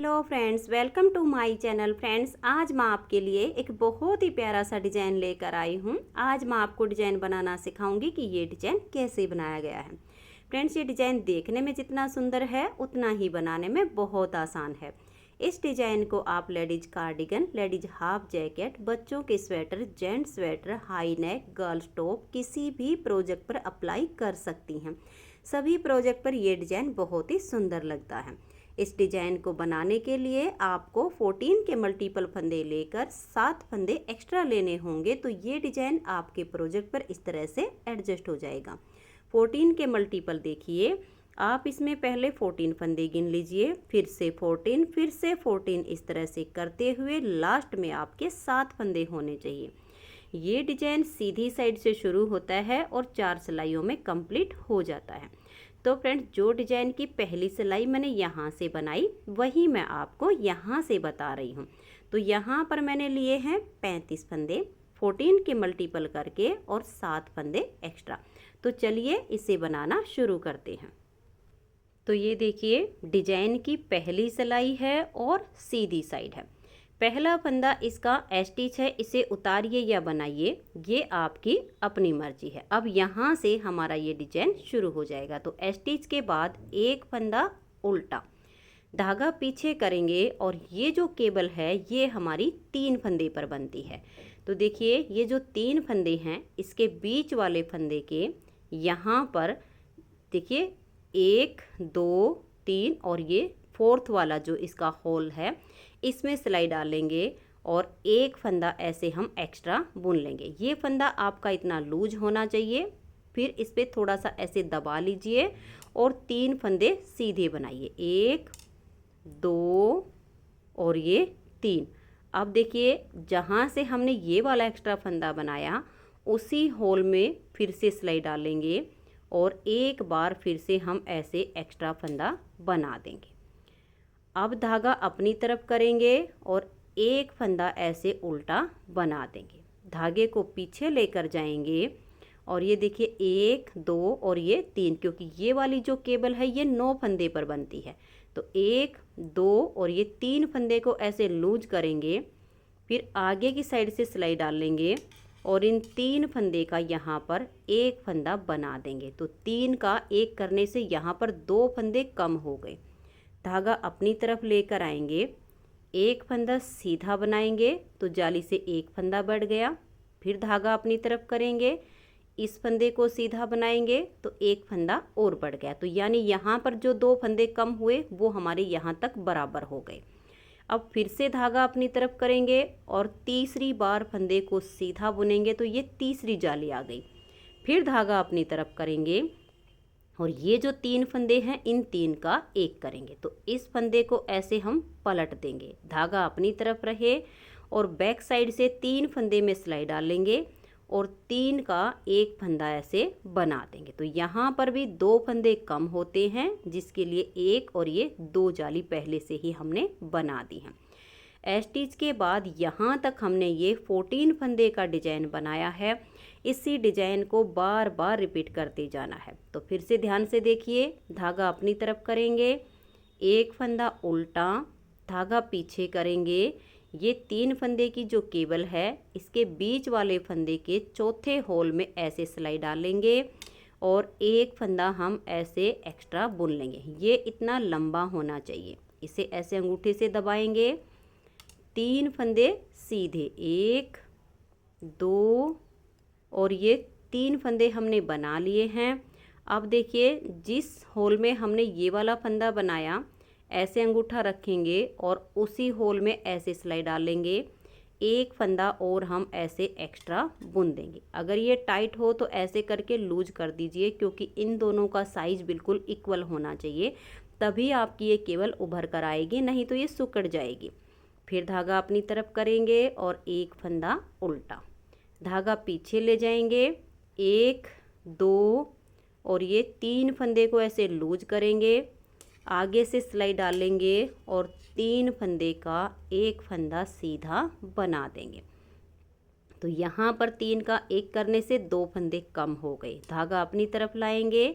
Hello friends, welcome to my channel. Friends, आज मैं आपके लिए एक बहुत ही प्यारा सा डिज़ाइन लेकर आई हूँ। आज मैं आपको डिज़ाइन बनाना सिखाऊंगी कि ये डिज़ाइन कैसे बनाया गया है। फ्रेंड्स, ये डिज़ाइन देखने में जितना सुंदर है उतना ही बनाने में बहुत आसान है। इस डिज़ाइन को आप ladies cardigan, ladies half jacket, बच्चों के sweater, gents sweater, high neck, girls top किसी भी प्रोजेक्ट पर अप्लाई कर सकती हैं। सभी प्रोजेक्ट पर ये डिज़ाइन बहुत ही सुंदर लगता है। इस डिज़ाइन को बनाने के लिए आपको 14 के मल्टीपल फंदे लेकर 7 फंदे एक्स्ट्रा लेने होंगे, तो ये डिज़ाइन आपके प्रोजेक्ट पर इस तरह से एडजस्ट हो जाएगा। 14 के मल्टीपल देखिए, आप इसमें पहले 14 फंदे गिन लीजिए, फिर से 14, फिर से 14, इस तरह से करते हुए लास्ट में आपके 7 फंदे होने चाहिए। ये डिज़ाइन सीधी साइड से शुरू होता है और 4 सिलाइयों में कंप्लीट हो जाता है। तो फ्रेंड्स, जो डिज़ाइन की पहली सिलाई मैंने यहाँ से बनाई वही मैं आपको यहाँ से बता रही हूँ। तो यहाँ पर मैंने लिए हैं 35 फंदे 14 के मल्टीपल करके और 7 फंदे एक्स्ट्रा। तो चलिए इसे बनाना शुरू करते हैं। तो ये देखिए, डिज़ाइन की पहली सिलाई है और सीधी साइड है। पहला फंदा इसका स्टिच है, इसे उतारिए या बनाइए, ये आपकी अपनी मर्जी है। अब यहाँ से हमारा ये डिजाइन शुरू हो जाएगा। तो स्टिच के बाद एक फंदा उल्टा, धागा पीछे करेंगे और ये जो केबल है ये हमारी 3 फंदे पर बनती है। तो देखिए, ये जो 3 फंदे हैं इसके बीच वाले फंदे के यहाँ पर देखिए 1 2 3 और ये 4th वाला जो इसका होल है इसमें सिलाई डालेंगे और एक फंदा ऐसे हम एक्स्ट्रा बुन लेंगे। ये फंदा आपका इतना लूज होना चाहिए। फिर इस पर थोड़ा सा ऐसे दबा लीजिए और 3 फंदे सीधे बनाइए, 1 2 और ये 3। अब देखिए, जहाँ से हमने ये वाला एक्स्ट्रा फंदा बनाया उसी होल में फिर से सिलाई डालेंगे और एक बार फिर से हम ऐसे एक्स्ट्रा फंदा बना देंगे। अब धागा अपनी तरफ करेंगे और एक फंदा ऐसे उल्टा बना देंगे, धागे को पीछे लेकर जाएंगे और ये देखिए 1 2 और ये 3, क्योंकि ये वाली जो केबल है ये 9 फंदे पर बनती है। तो 1 2 और ये 3 फंदे को ऐसे लूज करेंगे, फिर आगे की साइड से सिलाई डाल लेंगे और इन 3 फंदे का यहाँ पर एक फंदा बना देंगे। तो 3 का 1 करने से यहाँ पर 2 फंदे कम हो गए। धागा अपनी तरफ लेकर आएंगे, एक फंदा सीधा बनाएंगे तो जाली से एक फंदा बढ़ गया। फिर धागा अपनी तरफ करेंगे, इस फंदे को सीधा बनाएंगे तो एक फंदा और बढ़ गया। तो यानी यहाँ पर जो 2 फंदे कम हुए वो हमारे यहाँ तक बराबर हो गए। अब फिर से धागा अपनी तरफ करेंगे और तीसरी बार फंदे को सीधा बुनेंगे तो ये तीसरी जाली आ गई। फिर धागा अपनी तरफ करेंगे और ये जो 3 फंदे हैं इन 3 का 1 करेंगे। तो इस फंदे को ऐसे हम पलट देंगे, धागा अपनी तरफ रहे और बैक साइड से 3 फंदे में सिलाई डालेंगे और 3 का 1 फंदा ऐसे बना देंगे। तो यहाँ पर भी 2 फंदे कम होते हैं, जिसके लिए 1 और ये 2 जाली पहले से ही हमने बना दी हैं। स्टिच के बाद यहाँ तक हमने ये 14 फंदे का डिजाइन बनाया है। इसी डिजाइन को बार बार रिपीट करते जाना है। तो फिर से ध्यान से देखिए, धागा अपनी तरफ करेंगे, एक फंदा उल्टा, धागा पीछे करेंगे, ये 3 फंदे की जो केबल है इसके बीच वाले फंदे के चौथे होल में ऐसे सिलाई डालेंगे और एक फंदा हम ऐसे एक्स्ट्रा बुन लेंगे। ये इतना लंबा होना चाहिए। इसे ऐसे अंगूठे से दबाएंगे, 3 फंदे सीधे, 1 2 और ये 3 फंदे हमने बना लिए हैं। अब देखिए, जिस होल में हमने ये वाला फंदा बनाया ऐसे अंगूठा रखेंगे और उसी होल में ऐसे सिलाई डालेंगे, एक फंदा और हम ऐसे एक्स्ट्रा बुन देंगे। अगर ये टाइट हो तो ऐसे करके लूज कर दीजिए, क्योंकि इन दोनों का साइज बिल्कुल इक्वल होना चाहिए, तभी आपकी ये केबल उभर कर आएगी, नहीं तो ये सिकुड़ जाएगी। फिर धागा अपनी तरफ करेंगे और एक फंदा उल्टा, धागा पीछे ले जाएंगे, 1 2 और ये 3 फंदे को ऐसे लूज करेंगे, आगे से सिलाई डालेंगे और 3 फंदे का 1 फंदा सीधा बना देंगे। तो यहाँ पर 3 का 1 करने से 2 फंदे कम हो गए। धागा अपनी तरफ लाएंगे,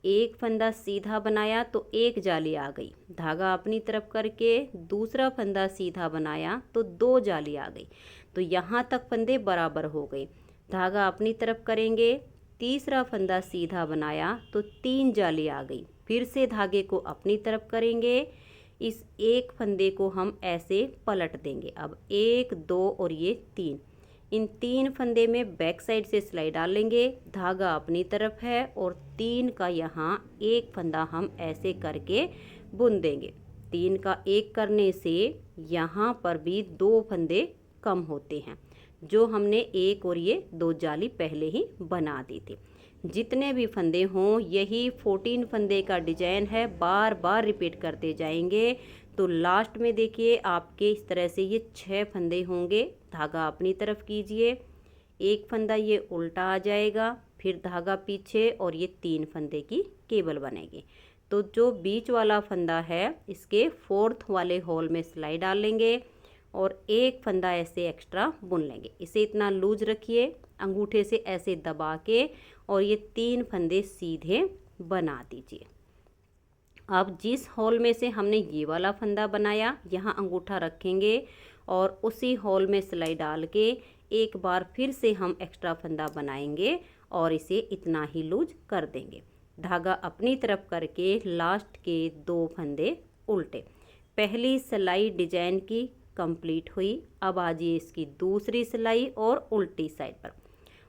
एक फंदा सीधा बनाया तो एक जाली आ गई, धागा अपनी तरफ करके दूसरा फंदा सीधा बनाया तो दो जाली आ गई। तो यहाँ तक फंदे बराबर हो गए। धागा अपनी तरफ करेंगे, तीसरा फंदा सीधा बनाया तो तीन जाली आ गई। फिर से धागे को अपनी तरफ करेंगे, इस एक फंदे को हम ऐसे पलट देंगे। अब एक, दो और ये तीन, इन तीन फंदे में बैक साइड से सिलाई डाल लेंगे। धागा अपनी तरफ है और तीन का यहाँ एक फंदा हम ऐसे करके बुन देंगे। तीन का एक करने से यहाँ पर भी दो फंदे कम होते हैं, जो हमने एक और ये दो जाली पहले ही बना दी थी। जितने भी फंदे हों, यही 14 फंदे का डिजाइन है, बार बार रिपीट करते जाएंगे। तो लास्ट में देखिए आपके इस तरह से ये 6 फंदे होंगे। धागा अपनी तरफ कीजिए, एक फंदा ये उल्टा आ जाएगा, फिर धागा पीछे और ये 3 फंदे की केबल बनेगी। तो जो बीच वाला फंदा है इसके 4th वाले होल में सिलाई डाल लेंगे और एक फंदा ऐसे एक्स्ट्रा बुन लेंगे। इसे इतना लूज रखिए, अंगूठे से ऐसे दबा के, और ये 3 फंदे सीधे बना दीजिए। अब जिस होल में से हमने ये वाला फंदा बनाया, यहाँ अंगूठा रखेंगे और उसी होल में सिलाई डाल के एक बार फिर से हम एक्स्ट्रा फंदा बनाएंगे और इसे इतना ही लूज कर देंगे। धागा अपनी तरफ करके लास्ट के 2 फंदे उल्टे। पहली सिलाई डिजाइन की कंप्लीट हुई। अब आ जाइए इसकी दूसरी सिलाई और उल्टी साइड पर।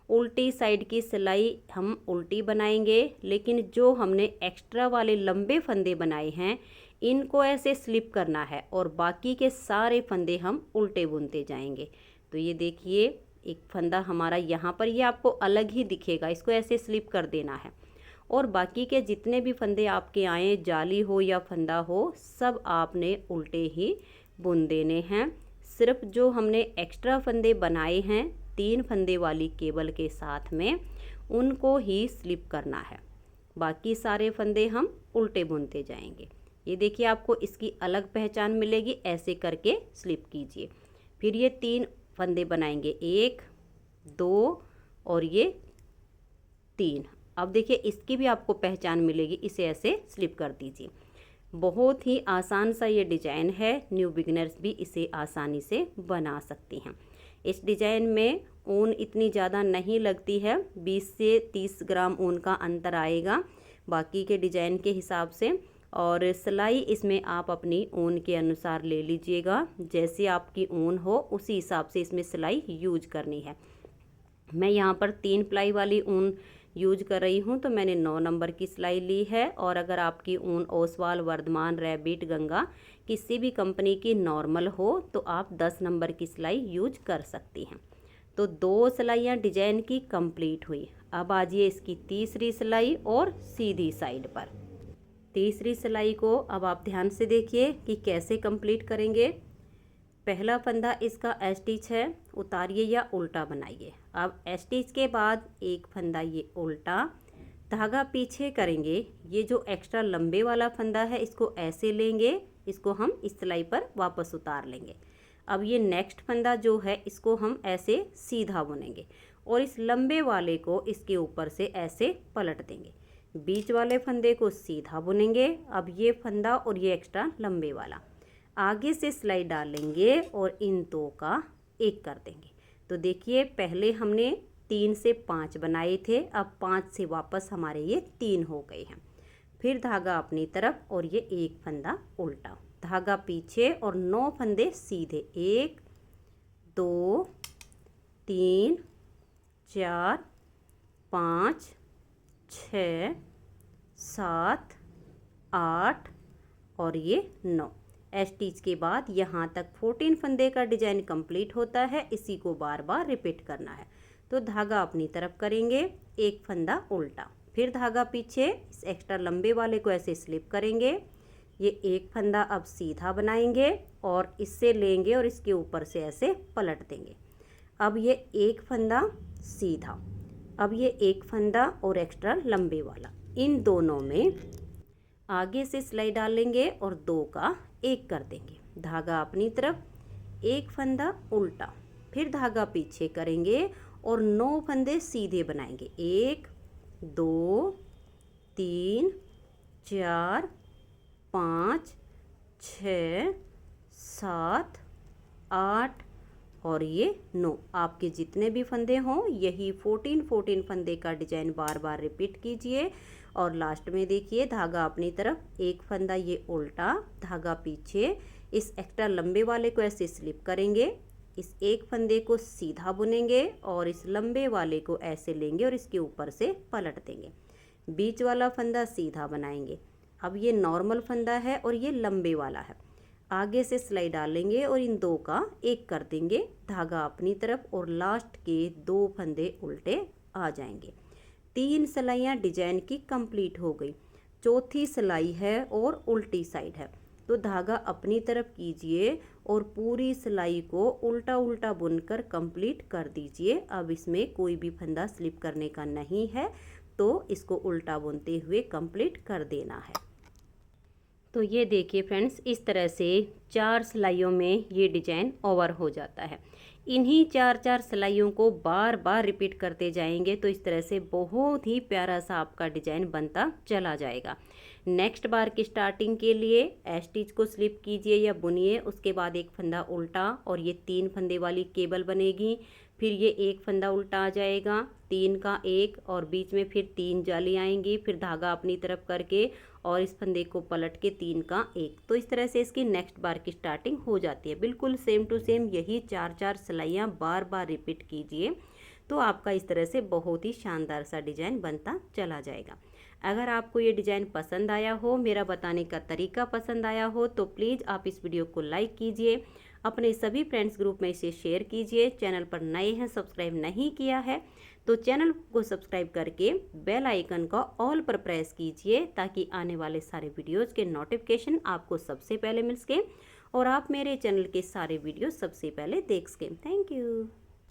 उल्टी साइड की सिलाई हम उल्टी बनाएंगे, लेकिन जो हमने एक्स्ट्रा वाले लंबे फंदे बनाए हैं इनको ऐसे स्लिप करना है और बाकी के सारे फंदे हम उल्टे बुनते जाएंगे। तो ये देखिए एक फंदा हमारा यहाँ पर, ये आपको अलग ही दिखेगा, इसको ऐसे स्लिप कर देना है। और बाकी के जितने भी फंदे आपके आए, जाली हो या फंदा हो, सब आपने उल्टे ही बुन देने हैं। सिर्फ जो हमने एक्स्ट्रा फंदे बनाए हैं 3 फंदे वाली केबल के साथ में, उनको ही स्लिप करना है। बाकी सारे फंदे हम उल्टे बुनते जाएंगे। ये देखिए आपको इसकी अलग पहचान मिलेगी, ऐसे करके स्लिप कीजिए। फिर ये 3 फंदे बनाएंगे, 1, 2 और ये 3। अब देखिए इसकी भी आपको पहचान मिलेगी, इसे ऐसे स्लिप कर दीजिए। बहुत ही आसान सा ये डिजाइन है, न्यू बिगिनर्स भी इसे आसानी से बना सकती हैं। इस डिजाइन में ऊन इतनी ज़्यादा नहीं लगती है, 20 से 30 ग्राम ऊन का अंतर आएगा बाकी के डिजाइन के हिसाब से। और सिलाई इसमें आप अपनी ऊन के अनुसार ले लीजिएगा, जैसे आपकी ऊन हो उसी हिसाब से इसमें सिलाई यूज करनी है। मैं यहाँ पर 3 प्लाई वाली ऊन यूज कर रही हूँ, तो मैंने 9 नंबर की सिलाई ली है। और अगर आपकी ऊन ओसवाल, वर्धमान, रैबिट, गंगा किसी भी कंपनी की नॉर्मल हो तो आप 10 नंबर की सिलाई यूज कर सकती हैं। तो 2 सिलाइयाँ डिजाइन की कंप्लीट हुई। अब आ जाइए इसकी तीसरी सिलाई और सीधी साइड पर। तीसरी सिलाई को अब आप ध्यान से देखिए कि कैसे कंप्लीट करेंगे। पहला फंदा इसका स्टिच है, उतारिए या उल्टा बनाइए। अब स्टिच के बाद एक फंदा ये उल्टा, धागा पीछे करेंगे। ये जो एक्स्ट्रा लंबे वाला फंदा है इसको ऐसे लेंगे, इसको हम इस सिलाई पर वापस उतार लेंगे। अब ये नेक्स्ट फंदा जो है इसको हम ऐसे सीधा बुनेंगे और इस लंबे वाले को इसके ऊपर से ऐसे पलट देंगे। बीच वाले फंदे को सीधा बुनेंगे। अब ये फंदा और ये एक्स्ट्रा लंबे वाला आगे से सिलाई डालेंगे और इन 2 का 1 कर देंगे। तो देखिए पहले हमने 3 से 5 बनाए थे, अब 5 से वापस हमारे ये 3 हो गए हैं। फिर धागा अपनी तरफ और ये एक फंदा उल्टा, धागा पीछे और 9 फंदे सीधे। 1, 2, 3, 4, 5, 6, 7, 8 और ये 9। स्टिच के बाद यहाँ तक 14 फंदे का डिजाइन कंप्लीट होता है। इसी को बार बार रिपीट करना है। तो धागा अपनी तरफ करेंगे, एक फंदा उल्टा, फिर धागा पीछे, इस एक्स्ट्रा लंबे वाले को ऐसे स्लिप करेंगे। ये एक फंदा अब सीधा बनाएंगे और इससे लेंगे और इसके ऊपर से ऐसे पलट देंगे। अब ये एक फंदा सीधा, अब ये एक फंदा और एक्स्ट्रा लंबे वाला, इन दोनों में आगे से सिलाई डालेंगे और 2 का 1 कर देंगे। धागा अपनी तरफ, एक फंदा उल्टा, फिर धागा पीछे करेंगे और 9 फंदे सीधे बनाएंगे। 1, 2, 3 4 5 6 7 8 और ये 9। आपके जितने भी फंदे हों यही 14 फंदे का डिजाइन बार बार रिपीट कीजिए। और लास्ट में देखिए धागा अपनी तरफ, एक फंदा ये उल्टा, धागा पीछे, इस एक्स्ट्रा लंबे वाले को ऐसे स्लिप करेंगे, इस एक फंदे को सीधा बुनेंगे और इस लंबे वाले को ऐसे लेंगे और इसके ऊपर से पलट देंगे। बीच वाला फंदा सीधा बनाएंगे। अब ये नॉर्मल फंदा है और ये लंबे वाला है, आगे से सिलाई डालेंगे और इन दो का एक कर देंगे, धागा अपनी तरफ और लास्ट के 2 फंदे उल्टे आ जाएंगे। 3 सिलाइयाँ डिजाइन की कंप्लीट हो गई। चौथी सिलाई है और उल्टी साइड है, तो धागा अपनी तरफ कीजिए और पूरी सिलाई को उल्टा उल्टा बुनकर कंप्लीट कर दीजिए। अब इसमें कोई भी फंदा स्लिप करने का नहीं है, तो इसको उल्टा बुनते हुए कंप्लीट कर देना है। तो ये देखिए फ्रेंड्स, इस तरह से 4 सिलाइयों में ये डिजाइन ओवर हो जाता है। इन्हीं 4 सिलाइयों को बार बार रिपीट करते जाएंगे तो इस तरह से बहुत ही प्यारा सा आपका डिजाइन बनता चला जाएगा। नेक्स्ट बार की स्टार्टिंग के लिए स्टिच को स्लिप कीजिए या बुनिए, उसके बाद एक फंदा उल्टा और ये 3 फंदे वाली केबल बनेगी, फिर ये एक फंदा उल्टा आ जाएगा, 3 का एक और बीच में फिर 3 जाली आएंगी, फिर धागा अपनी तरफ करके और इस फंदे को पलट के 3 का एक। तो इस तरह से इसकी नेक्स्ट बार की स्टार्टिंग हो जाती है। बिल्कुल सेम टू सेम यही 4 सिलाइयाँ बार बार रिपीट कीजिए तो आपका इस तरह से बहुत ही शानदार सा डिजाइन बनता चला जाएगा। अगर आपको ये डिजाइन पसंद आया हो, मेरा बताने का तरीका पसंद आया हो, तो प्लीज़ आप इस वीडियो को लाइक कीजिए, अपने सभी फ्रेंड्स ग्रुप में इसे शेयर कीजिए। चैनल पर नए हैं, सब्सक्राइब नहीं किया है तो चैनल को सब्सक्राइब करके बेल आइकन का ऑल पर प्रेस कीजिए ताकि आने वाले सारे वीडियोज़ के नोटिफिकेशन आपको सबसे पहले मिल सके और आप मेरे चैनल के सारे वीडियो सबसे पहले देख सकें। Thank you.